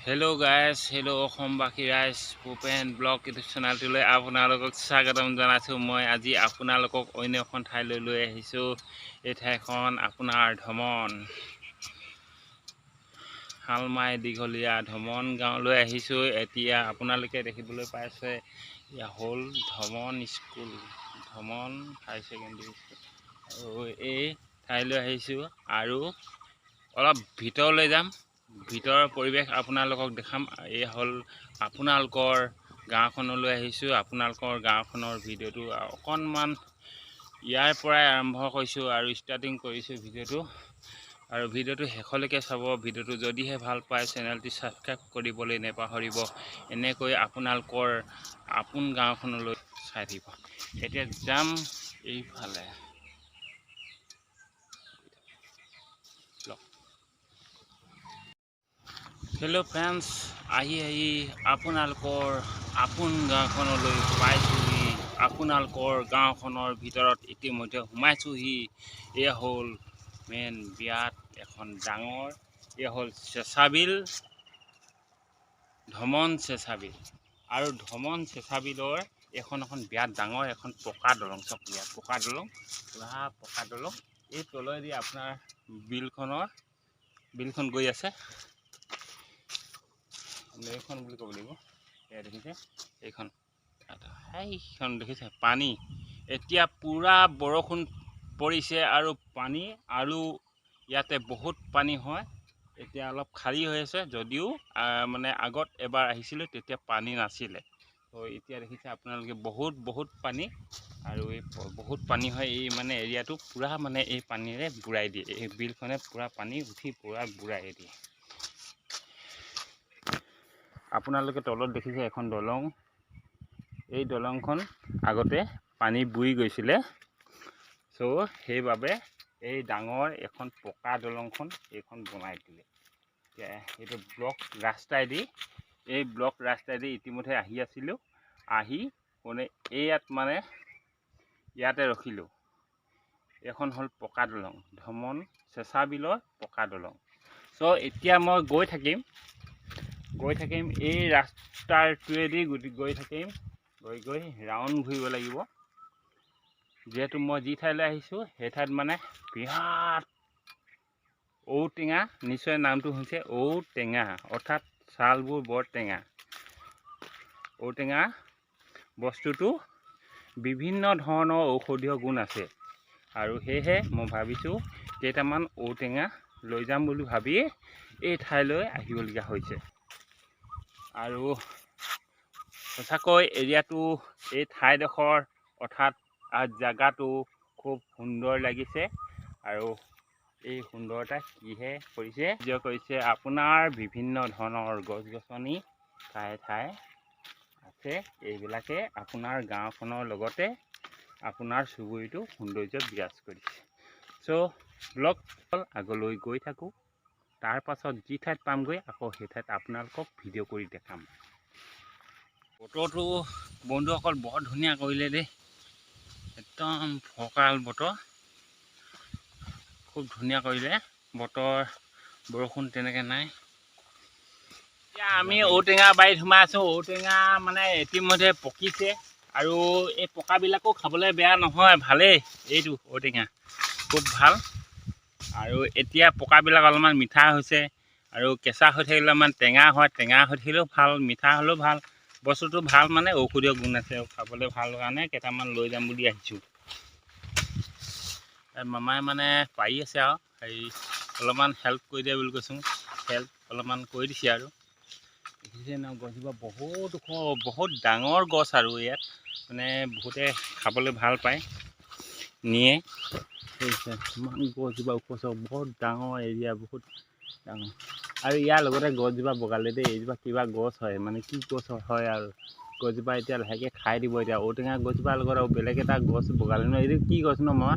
Hello guys, hello অসমবাসী ৰাইজ, Bhupen blog YouTube চেনেলটোলৈ আপোনালোকক স্বাগতম জনাইছোঁ। মই আজি আপোনালোকক অন্য এখন ঠাইলৈ লৈ আহিছোঁ। এই ঠাইখন আপোনাৰ ধমন শালমাই দীঘলীয়া ধমন গাঁৱলৈ আহিছোঁ। এতিয়া আপোনালোকে দেখিবলৈ পাইছে এয়া হ'ল ধমন স্কুল, ধমন হাই ছেকেণ্ডেৰী স্কুল। আৰু এই ঠাইলৈ আহিছোঁ আৰু অলপ ভিতৰলৈ যাম। ভিতৰৰ পৰিৱেশ আপোনালোকক দেখাম। এই হ'ল আপোনালোকৰ গাঁওখনলৈ আহিছোঁ। আপোনালোকৰ গাঁওখনৰ ভিডিঅ'টো অকণমান ইয়াৰ পৰাই আৰম্ভ কৰিছোঁ আৰু ষ্টাৰ্টিং কৰিছোঁ ভিডিঅ'টো। আৰু ভিডিঅ'টো শেষলৈকে চাব। ভিডিঅ'টো যদিহে ভাল পায় চেনেলটি ছাবস্ক্ৰাইব কৰিবলৈ নেপাহৰিব। এনেকৈ আপোনালোকৰ আপোন গাঁওখনলৈ চাই থাকিব। এতিয়া যাম এইফালে। হেল্ল' ফ্ৰেণ্ডছ, আহি আপোনালোকৰ আপোন গাঁওখনলৈ পাইছোঁহি। আপোনালোকৰ গাঁওখনৰ ভিতৰত ইতিমধ্যে সোমাইছোঁহি। এয়া হ'ল মেইন বিৰাট এখন ডাঙৰ, এয়া হ'ল চেঁচাবিল, ধমন চেঁচাবিল। আৰু ধমন চেঁচাবিলৰ এখন বিৰাট ডাঙৰ এখন পকা দলং। চব ইয়াত পকা দলং, পুৰা পকা দলং। এই তলেদি আপোনাৰ বিলখন গৈ আছে। এইখন বুলি ক'ব লাগিব। এয়া দেখিছে, এইখন দেখিছে পানী। এতিয়া পূৰা বৰষুণ পৰিছে আৰু পানী, আৰু ইয়াতে বহুত পানী হয়। এতিয়া অলপ খালী হৈ আছে, যদিও মানে আগত এবাৰ আহিছিলোঁ তেতিয়া পানী নাছিলে। তো এতিয়া দেখিছে আপোনালোকে বহুত পানী, আৰু এই বহুত পানী হয়। এই মানে এৰিয়াটো পূৰা মানে এই পানীৰে বুৰাই দিয়ে। এই বিলখনে পূৰা পানী উঠি পূৰা বুৰাই দিয়ে। আপোনালোকে তলত দেখিছে এখন দলং। এই দলংখন আগতে পানী বুৰি গৈছিলে, চ' সেইবাবে এই ডাঙৰ এখন পকা দলংখন এইখন বনাই দিলে। এতিয়া এইটো ব্লক ৰাস্তাইদি, এই ব্লক ৰাস্তাইদি ইতিমধ্যে আহি আছিলোঁ। আহি ইয়াতে ৰখিলোঁ। এখন হ'ল পকা দলং, ধমন চেঁচাবিলৰ পকা দলং। চ' এতিয়া মই গৈ থাকিম এই ৰাস্তাটোৱেদি গৈ থাকিম। গৈ ৰাউণ্ড ঘূৰিব লাগিব। যিহেতু মই যি ঠাইলৈ আহিছোঁ সেই ঠাইত মানে বিৰাট ঔটেঙা, নিশ্চয় নামটো হৈছে ঔটেঙা, অৰ্থাৎ ছালবোৰ বৰ টেঙা। ঔটেঙা বস্তুটো বিভিন্ন ধৰণৰ ঔষধীয় গুণ আছে, আৰু সেয়েহে মই ভাবিছোঁ কেইটামান ঔটেঙা লৈ যাম বুলি ভাবিয়ে এই ঠাইলৈ আহিবলগীয়া হৈছে। আৰু সঁচাকৈ এৰিয়াটো, এই ঠাইডোখৰ অৰ্থাৎ জেগাটো খুব সুন্দৰ লাগিছে। আৰু এই সুন্দৰতা কিহে কৰিছে আপোনাৰ বিভিন্ন ধৰণৰ গছ গছনি ঠায়ে ঠায়ে আছে। এইবিলাকে আপোনাৰ গাঁওখনৰ লগতে আপোনাৰ চুবুৰীটো সৌন্দৰ্য বিৰাজ কৰিছে। চ' ব্লগ আগলৈ গৈ থাকোঁ। তাৰ পাছত যি ঠাইত পামগৈ আকৌ সেই ঠাইত আপোনালোকক ভিডিঅ' কৰি দেখাম। বতৰটো বন্ধুসকল বৰ ধুনীয়া কৰিলে দেই। একদম ফৰকাল বতৰ, খুব ধুনীয়া কৰিলে বতৰ। বৰষুণ তেনেকৈ নাই। এতিয়া আমি ঔটেঙা বাৰীত সোমাই আছোঁ। ঔটেঙা মানে ইতিমধ্যে পকিছে, আৰু এই পকাবিলাকো খাবলৈ বেয়া নহয়, ভালেই। এইটো ঔটেঙা খুব ভাল। আৰু এতিয়া পকাবিলাক অলপমান মিঠা হৈছে, আৰু কেঁচা হৈ থাকিলে অলপমান টেঙা হয়। টেঙা হৈ থাকিলেও ভাল, মিঠা হ'লেও ভাল। বস্তুটো ভাল, মানে ঔষধীয় গুণ আছে, খাবলৈ ভাল কাৰণে কেইটামান লৈ যাম বুলি আহিছোঁ। মামাই মানে পাৰি আছে আৰু হেৰি অলপমান হেল্প কৰি দিয়ে বুলি কৈছোঁ। হেল্প অলপমান কৰি দিছে। আৰু দেখিছে ন, গছজোপা বহুত ওখ, বহুত ডাঙৰ গছ। আৰু ইয়াত মানে বহুতে খাবলৈ ভাল পায়, নিয়ে। ইমান গছজোপা ওখ, বহুত ডাঙৰ এৰিয়া, বহুত ডাঙৰ। আৰু ইয়াৰ লগতে গছজোপা বগালে দেই। এইজোপা কিবা গছ হয়, মানে কি গছ হয়, আৰু গছজোপা এতিয়া লাহেকৈ খাই দিব। এতিয়া ঔটেঙা গছজোপাৰ লগত আৰু বেলেগ এটা গছ বগালে ন। এইটো কি গছ ন মামা?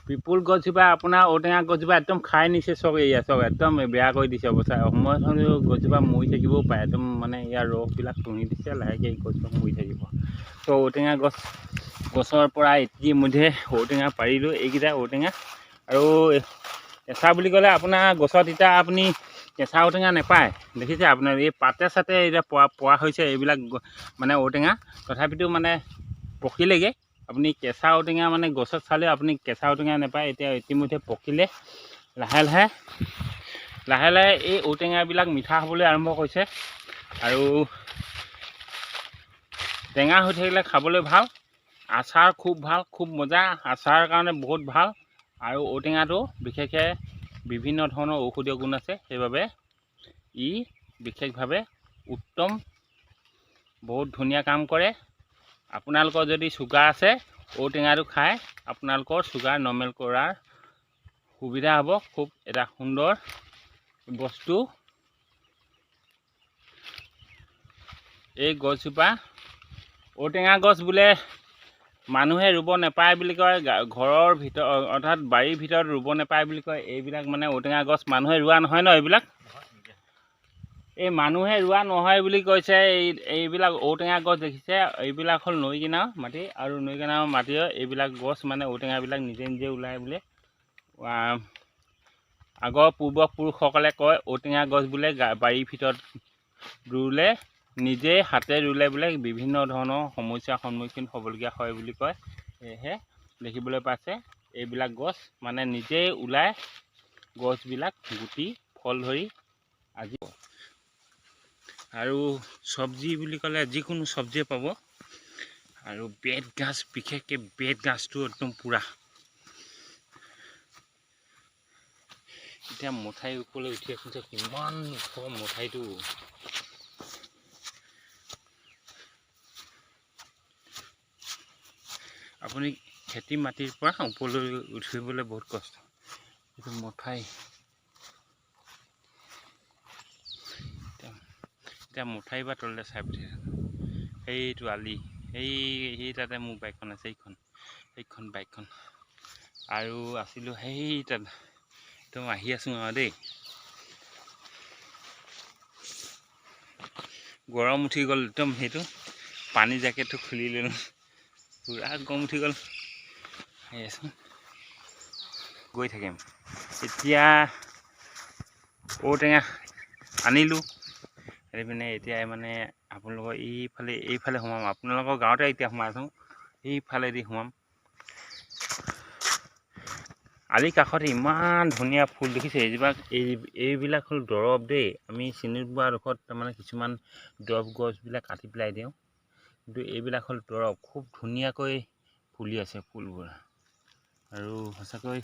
পিপুল গছজোপা আপোনাৰ ঔটেঙা গছজোপা একদম খাই নিছে। চব একদম বেয়া কৰি দিছে অৱস্থা। সময়ত হ'লেও গছজোপা মৰি থাকিবও পাৰে, একদম মানে ইয়াৰ ৰসবিলাক টুনি দিছে। লাহেকৈ এই গছজোপা মৰি থাকিব। ত' ঔটেঙা গছৰ পৰা ইতিমধ্যে ঔটেঙা পাৰিলোঁ। এইকেইটা ঔটেঙা, আৰু কেঁচা বুলি ক'লে আপোনাৰ গছত এতিয়া আপুনি কেঁচা ঔটেঙা নাপায়। দেখিছে আপোনাৰ এই পাতে চাতে এতিয়া পোৱা হৈছে এইবিলাক মানে ঔটেঙা। তথাপিতো মানে পকিলেগৈ আপুনি কেঁচা ঔটেঙা মানে গছত চালেও আপুনি কেঁচা ঔটেঙা নাপায়। এতিয়া ইতিমধ্যে পকিলে লাহে লাহে এই ঔটেঙাবিলাক মিঠা হ'বলৈ আৰম্ভ কৰিছে আৰু টেঙা হৈ থাকিলে খাবলৈ ভাল। আচাৰ খুব ভাল, খুব মজা। আচাৰৰ কাৰণে বহুত ভাল আৰু ঔটেঙাটো বিশেষকৈ বিভিন্ন ধৰণৰ ঔষধীয় গুণ আছে, সেইবাবে ই বিশেষভাৱে উত্তম, বহুত ধুনীয়া কাম কৰে। আপোনালোকৰ যদি চুগাৰ আছে ঔটেঙাটো খাই আপোনালোকৰ চুগাৰ নৰ্মেল কৰাৰ সুবিধা হ'ব। খুব এটা সুন্দৰ বস্তু। এই গছজোপা ঔটেঙা গছ বোলে মানুহে ৰুব নাপায় বুলি কয়, ঘৰৰ ভিতৰত অৰ্থাৎ বাৰীৰ ভিতৰত ৰুব নাপায় বুলি কয়। এইবিলাক মানে ঔটেঙা গছ মানুহে ৰোৱা নহয় ন, এইবিলাক এই মানুহে ৰোৱা নহয় বুলি কৈছে। এইবিলাক ঔটেঙা গছ দেখিছে, এইবিলাক হ'ল নৈ কিনাৰৰ মাটি আৰু নৈ কিনাৰৰ মাটিৰ এইবিলাক গছ মানে ঔটেঙাবিলাক নিজে নিজে ওলায় বোলে। আগৰ পূৰ্বপুৰুষসকলে কয় ঔটেঙা গছ বোলে বাৰীৰ ভিতৰত ৰুলে, নিজে হাতে ৰুলে বোলে বিভিন্ন ধৰণৰ সমস্যাৰ সন্মুখীন হ'বলগীয়া হয় বুলি কয়। সেয়েহে দেখিবলৈ পাইছে এইবিলাক গছ মানে নিজেই ওলায়, গছবিলাক গুটি ফল ধৰি আজি। আৰু চব্জি বুলি ক'লে যিকোনো চব্জিয়ে পাব। আৰু বেত গাজ, বিশেষকৈ বেত গাজটো একদম পূৰা। এতিয়া মঠাই ওপৰলৈ উঠি আছে, কিমান ওখ মঠাইটো। আপুনি খেতি মাটিৰ পৰা ওপৰলৈ উঠিবলৈ বহুত কষ্ট। এইটো মঠাই। এতিয়া মঠাই বা তললৈ চাই পঠিয়াই সেইটো আলি, সেই তাতে মোৰ বাইকখন আছে, সেইখন বাইকখন আৰু আছিলোঁ সেই তাত। একদম আহি আছোঁ আৰু দেই। গৰম উঠি গ'ল একদম, সেইটো পানী জেকেটটো খুলি ল'লোঁ, পূৰা গৰম উঠি গ'ল। আহি আছোঁ, গৈ থাকিম। এতিয়া ঔটেঙা আনিলোঁ, আনি পিনে এতিয়া মানে আপোনালোকৰ এইফালে সোমাম। আপোনালোকৰ গাঁৱতে এতিয়া সোমাই আছোঁ, এইফালেদি সোমাম। আলিৰ কাষতে ইমান ধুনীয়া ফুল দেখিছে। এইবিলাক হ'ল দৰৱ দেই। আমি চিনি পোৱা ডোখৰত তাৰমানে কিছুমান দৰৱ গছবিলাক কাটি পেলাই দিওঁ, কিন্তু এইবিলাক হ'ল দৰৱ। খুব ধুনীয়াকৈ ফুলি আছে ফুলবোৰ আৰু সঁচাকৈ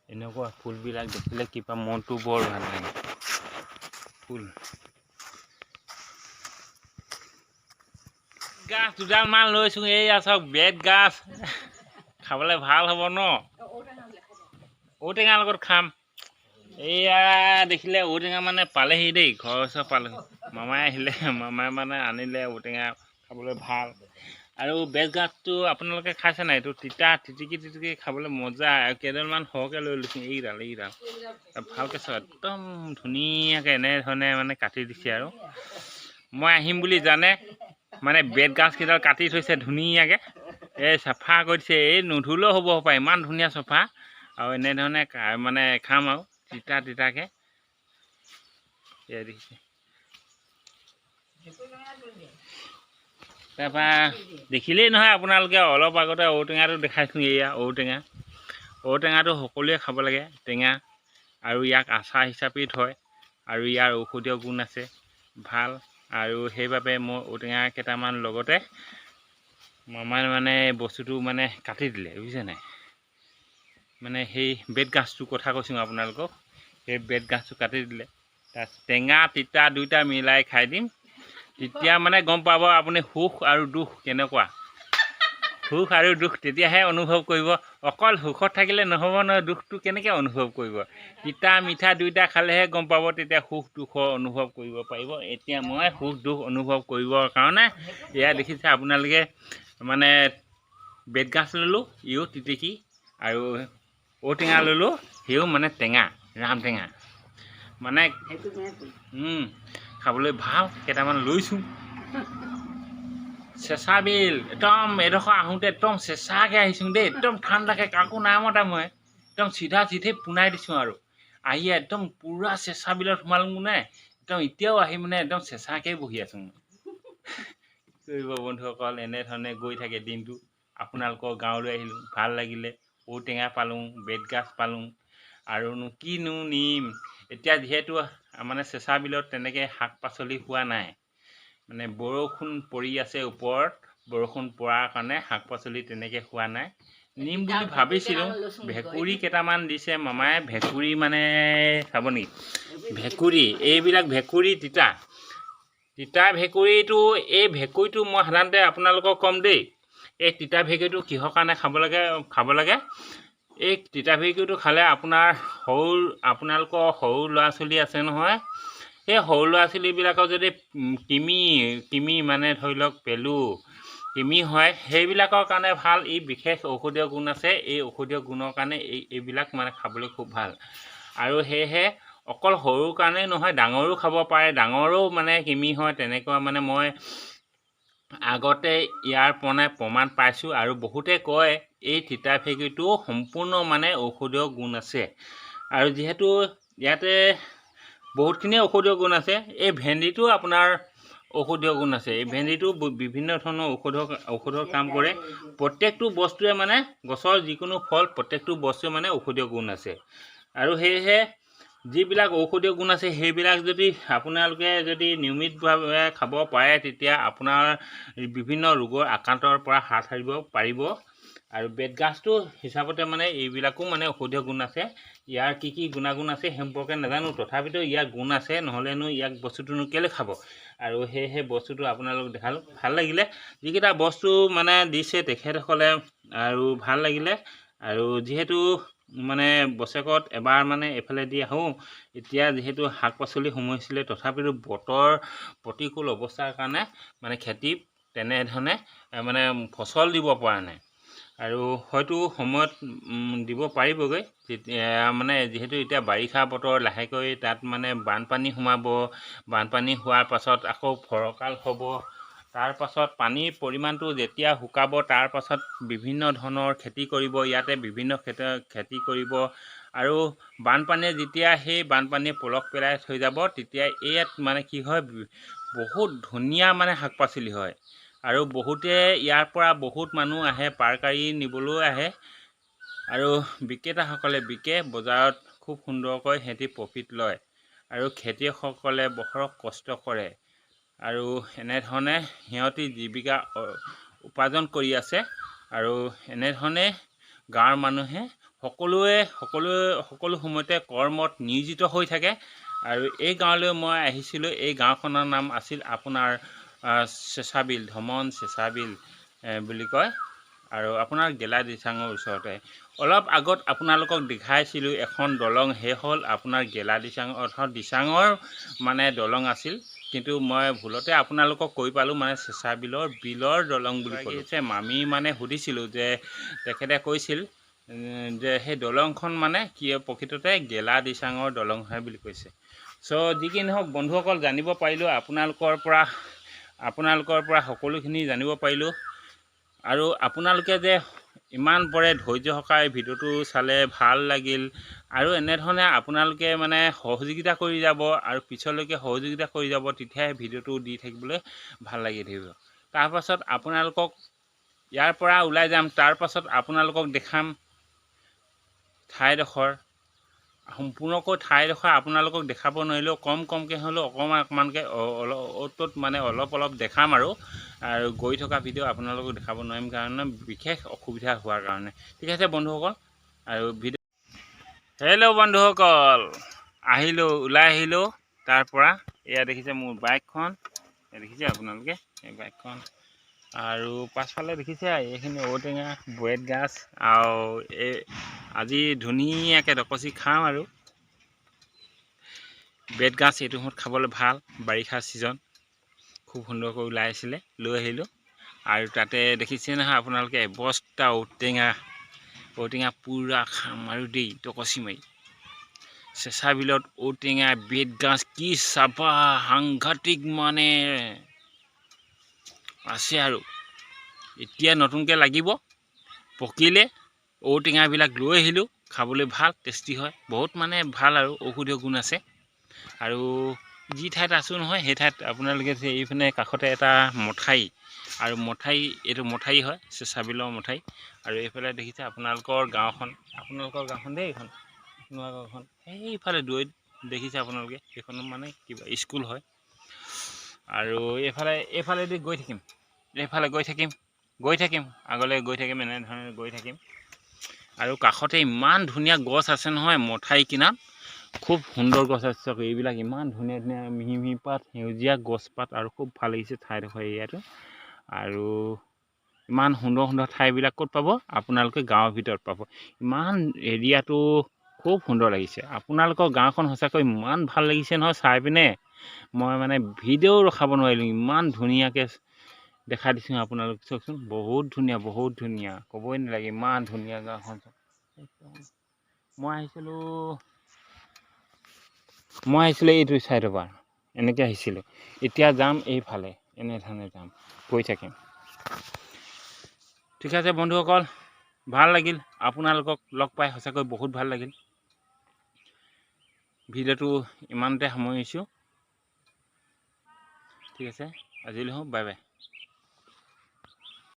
এনেকুৱা ফুলবিলাক দেখিলে কিবা মনটো বৰ ভাল লাগে। ফুল গাছ দুডালমান লৈছোঁ, এইয়া চাওক বেত গাছ। খাবলৈ ভাল হ'ব ন, ঔটেঙাৰ লগত খাম। এইয়া দেখিলে ঔটেঙা মানে পালেহি দেই, ঘৰৰ ওচৰ পালেহি। মামাই আহিলে, মামাই মানে আনিলে ঔটেঙা, খাবলৈ ভাল। আৰু বেত গাছটো আপোনালোকে খাইছে নাই? এইটো তিতা, তিটিকি খাবলৈ মজা। কেইডালমান সৰহকৈ লৈ লৈছোঁ। এইডাল ভালকৈ চাওক, একদম ধুনীয়াকৈ এনেধৰণে মানে কাটি দিছে। আৰু মই আহিম বুলি জানে মানে বেত গাছকেইডাল কাটি থৈছে ধুনীয়াকৈ, এই চাফা কৰি দিছে। এই নুধুলেও হ'ব পাৰে, ইমান ধুনীয়া চাফা। আৰু এনেধৰণে মানে খাম আৰু তিতাকৈ। দেখিছে, তাৰপৰা দেখিলেই নহয় আপোনালোকে, অলপ আগতে ঔটেঙাটো দেখাইছোঁ। এয়া ঔটেঙাটো সকলোৱে খাব লাগে, টেঙা। আৰু ইয়াক আচাৰ হিচাপেই থয় আৰু ইয়াৰ ঔষধীয় গুণ আছে, ভাল। আৰু সেইবাবে মই ঔটেঙা কেইটামান লগতে মামাই মানে বস্তুটো মানে কাটি দিলে, বুজিছে নাই? মানে সেই বেত গাছটোৰ কথা কৈছোঁ আপোনালোকক। সেই বেত গাছটো কাটি দিলে, তাত টেঙা তিতা দুইটা মিলাই খাই দিম। তেতিয়া মানে গম পাব আপুনি সুখ আৰু দুখ কেনেকুৱা। সুখ আৰু দুখ তেতিয়াহে অনুভৱ কৰিব। অকল সুখত থাকিলে নহ'ব নহয়, দুখটো কেনেকৈ অনুভৱ কৰিব? তিতা মিঠা দুইটা খালেহে গম পাব, তেতিয়া সুখ দুখৰ অনুভৱ কৰিব পাৰিব। এতিয়া মই সুখ দুখ অনুভৱ কৰিবৰ কাৰণে এয়া দেখিছে আপোনালোকে, মানে বেত গাছ ল'লোঁ, ইও তিতিকি, আৰু ঔটেঙা ল'লোঁ, সিও মানে টেঙা, ৰাম টেঙা। মানে খাবলৈ ভাল, কেইটামান লৈছোঁ। চেঁচা বিল একদম এডোখৰ আহোঁতে একদম চেঁচাকৈ আহিছোঁ দেই একদম ঠাণ্ডাকৈ কাকো নাই মতা মই একদম চিধা চিধি পোনাই দিছোঁ আৰু আহি একদম পূৰা চেঁচা বিলত সোমালোঁ মানে একদম এতিয়াও আহি মানে একদম চেঁচাকৈ বহি আছোঁ মই কৰিব বন্ধুসকল এনেধৰণে গৈ থাকে দিনটো আপোনালোকৰ গাঁৱলৈ আহিলোঁ ভাল লাগিলে ঔটেঙা পালোঁ বেতগাজ পালোঁ আৰুনো কিনো নিম এতিয়া যিহেতু মানে চেঁচা বিলত তেনেকৈ শাক পাচলি হোৱা নাই মানে বৰষুণ পৰি আছে ওপৰত বৰষুণ পৰাৰ কাৰণে শাক পাচলি তেনেকৈ হোৱা নাই নিম বুলি ভাবিছিলোঁ ভেকুৰী কেইটামান দিছে মামাই ভেকুৰী মানে চাব নেকি ভেকুৰী এইবিলাক ভেকুৰী তিতা তিতা ভেকুৰীটো এই ভেকুৰীটো মই সাধাৰণতে আপোনালোকক ক'ম দেই এই তিতা ভেকুৰীটো কিহৰ কাৰণে খাব লাগে এই তিতা ভেকুৰীটো খালে আপোনালোকৰ সৰু ল'ৰা ছোৱালী আছে নহয় সেই সৰু ল'ৰা ছোৱালীবিলাকৰ যদি কিমি মানে ধৰি লওক পেলু কিমি হয় সেইবিলাকৰ কাৰণে ভাল ই বিশেষ ঔষধীয় গুণ আছে এই ঔষধীয় গুণৰ কাৰণে এইবিলাক মানে খাবলৈ খুব ভাল আৰু সেয়েহে অকল সৰুৰ কাৰণেই নহয় ডাঙৰো খাব পাৰে ডাঙৰো মানে কিমি হয় তেনেকুৱা মানে মই আগতে ইয়াৰ প্ৰমাণ পাইছোঁ আৰু বহুতে কয় এই তিতা ভেকুৰীটো সম্পূৰ্ণ মানে ঔষধীয় গুণ আছে আৰু যিহেতু ইয়াতে বহুতখিনি ঔষধীয় গুণ আছে এই ভেন্দিটো আপোনাৰ ঔষধীয় গুণ আছে এই ভেন্দিটো বিভিন্ন ধৰণৰ ঔষধৰ কাম কৰে প্ৰত্যেকটো বস্তুৱে মানে গছৰ যিকোনো ফল প্ৰত্যেকটো বস্তুৱে মানে ঔষধীয় গুণ আছে আৰু সেয়েহে যিবিলাক ঔষধীয় গুণ আছে সেইবিলাক যদি আপোনালোকে যদি নিয়মিতভাৱে খাব পাৰে তেতিয়া আপোনাৰ বিভিন্ন ৰোগৰ আক্ৰান্তৰ পৰা হাত সাৰিব পাৰিব আৰু বেতগাজটো হিচাপতে মানে এইবিলাকো মানে ঔষধীয় গুণ আছে ইয়াৰ কি গুণাগুণ আছে সেই সম্পৰ্কে নাজানো তথাপিতো ইয়াৰ গুণ আছে নহ'লেনো ইয়াক বস্তুটোনো কেলৈ খাব আৰু সেয়েহে বস্তুটো আপোনালোক দেখালোঁ ভাল লাগিলে যিকেইটা বস্তু মানে দিছে তেখেতসকলে আৰু ভাল লাগিলে আৰু যিহেতু মানে বছৰেকত এবাৰ মানে এইফালেদি আহোঁ এতিয়া যিহেতু শাক পাচলি সময় হৈছিলে তথাপিতো বতৰ প্ৰতিকূল অৱস্থাৰ কাৰণে মানে খেতি তেনেধৰণে মানে ফচল দিব পৰা নাই আৰু হয়তো সময়ত দিব পাৰিবগৈ তেতিয়া মানে যিহেতু এতিয়া বাৰিষা বতৰ লাহেকৈ তাত মানে বানপানী সোমাব বানপানী হোৱাৰ পাছত আকৌ ফৰকাল হ'ব তাৰ পাছত পানীৰ পৰিমাণটো যেতিয়া শুকাব তাৰ পাছত বিভিন্ন ধৰণৰ খেতি কৰিব ইয়াতে বিভিন্ন খেতি কৰিব আৰু বানপানীয়ে যেতিয়া সেই বানপানীয়ে পলস পেলাই থৈ যাব তেতিয়া ইয়াত মানে কি হয় বহুত ধুনীয়া মানে শাক পাচলি হয় আৰু বহুতে ইয়াৰ পৰা বহুত মানুহ আহে পাৰকাৰি নিবলৈ আহে আৰু বিক্ৰেতাসকলে বিকে বজাৰত খুব সুন্দৰকৈ সিহঁতি প্ৰফিট লয় আৰু খেতিয়কসকলে বহৰক কষ্ট কৰে আৰু এনেধৰণে সিহঁতি জীৱিকা উপাৰ্জন কৰি আছে আৰু এনেধৰণে গাঁৱৰ মানুহে সকলো সময়তে কৰ্মত নিয়োজিত হৈ থাকে আৰু এই গাঁৱলৈ মই আহিছিলোঁ এই গাঁওখনৰ নাম আছিল আপোনাৰ চেঁচাবিল ধমন চেঁচাবিল বুলি কয় আৰু আপোনাৰ গেলা দিচাঙৰ ওচৰতে অলপ আগত আপোনালোকক দেখাইছিলোঁ এখন দলং সেই হ'ল আপোনাৰ গেলা দিচাং অৰ্থাৎ দিচাঙৰ মানে দলং আছিল কিন্তু মই ভুলতে আপোনালোকক কৈ পালোঁ মানে বিলৰ দলং বুলি কৈছে মামী মানে সুধিছিলোঁ যে তেখেতে কৈছিল যে সেই দলংখন মানে কি প্ৰকৃততে গেলা দিচাঙৰ দলং হয় বুলি কৈছে যি কি নহওক বন্ধুসকল জানিব পাৰিলোঁ আপোনালোকৰ পৰা সকলোখিনি জানিব পাৰিলোঁ আৰু আপোনালোকে যে ইমান পৰে ধৈৰ্য সহকাৰে ভিডিঅ'টো চালে ভাল লাগিল আৰু এনেধৰণে আপোনালোকে মানে সহযোগিতা কৰি যাব আৰু পিছলৈকে সহযোগিতা কৰি যাব তেতিয়াহে ভিডিঅ'টো দি থাকিবলৈ ভাল লাগি থাকিব তাৰপাছত আপোনালোকক ইয়াৰ পৰা ওলাই যাম তাৰপাছত আপোনালোকক দেখাম ঠাইডোখৰ সম্পূৰ্ণকৈ ঠাইডোখৰ আপোনালোকক দেখাব নোৱাৰিলেও কমকৈ হ'লেও অকণমানকৈ মানে অলপ দেখাম আৰু গৈ থকা ভিডিঅ' আপোনালোকক দেখাব নোৱাৰিম কাৰণে বিশেষ অসুবিধা হোৱাৰ কাৰণে ঠিক আছে বন্ধুসকল আৰু হেল্ল' বন্ধুসকল ওলাই আহিলোঁ তাৰ পৰা এয়া দেখিছে মোৰ বাইকখন দেখিছে আপোনালোকে এই বাইকখন আৰু পাছফালে দেখিছে এইখিনি ঔটেঙা বেতগাজ আৰু আজি ধুনীয়াকৈ ডকচি খাওঁ আৰু বেতগাজ এইটো সময়ত খাবলৈ ভাল বাৰিষা ছিজন খুব সুন্দৰকৈ ওলাই লৈ আহিলোঁ আৰু তাতে দেখিছে নহয় আপোনালোকে বস্তা ঔটেঙা পূৰা খাম আৰু দেই ডকচি মাৰি চেঁচা বিলত ঔটেঙা বেতগাজ কি চাবা সাংঘাতিক মানে আছে আৰু এতিয়া নতুনকৈ লাগিব পকিলে ঔটেঙাবিলাক লৈ আহিলোঁ খাবলৈ ভাল টেষ্টি হয় বহুত মানে ভাল আৰু ঔষধীয় গুণ আছে আৰু যি ঠাইত আছোঁ নহয় সেই ঠাইত আপোনালোকে যে এইপিনে কাষতে এটা মঠাই আৰু মঠাই এইটো মঠাই হয় চেঁচা বিলৰ মঠাই আৰু এইফালে দেখিছে আপোনালোকৰ গাঁওখন দেই এইখন আপোনালোকৰ গাঁওখন সেইফালে দূৰৈত দেখিছে আপোনালোকে সেইখন মানে কিবা স্কুল হয় আৰু এইফালেদি গৈ থাকিম এইফালে গৈ থাকিম আগলৈ গৈ থাকিম এনেধৰণে গৈ থাকিম আৰু কাষতে ইমান ধুনীয়া গছ আছে নহয় মঠাই কিনাৰত খুব সুন্দৰ গছ আছে এইবিলাক ইমান ধুনীয়া ধুনীয়া মিহি মিহি পাত সেউজীয়া গছপাত আৰু খুব ভাল লাগিছে ঠাইডোখৰ এৰিয়াটো আৰু ইমান সুন্দৰ সুন্দৰ ঠাইবিলাক ক'ত পাব আপোনালোকে গাঁৱৰ ভিতৰত পাব ইমান এৰিয়াটো খুব সুন্দৰ লাগিছে আপোনালোকৰ গাঁওখন সঁচাকৈ ইমান ভাল লাগিছে নহয় চাই পিনে মই মানে ভিডিঅ' ৰখাব নোৱাৰিলোঁ ইমান ধুনীয়াকৈ দেখা দিছোঁ আপোনালোক চাওকচোন বহুত ধুনীয়া ক'বই নালাগে ইমান ধুনীয়া গাঁওখন মই আহিছিলোঁ এইটো ছাইডৰ পৰা এনেকৈ আহিছিলোঁ এতিয়া যাম এইফালে এনেধৰণে যাম গৈ থাকিম ঠিক আছে বন্ধুসকল ভাল লাগিল আপোনালোকক লগ পাই সঁচাকৈ বহুত ভাল লাগিল ভিডিঅ'টো ইমানতে সামৰিছোঁ ঠিক আছে আজিলৈ বাই বাই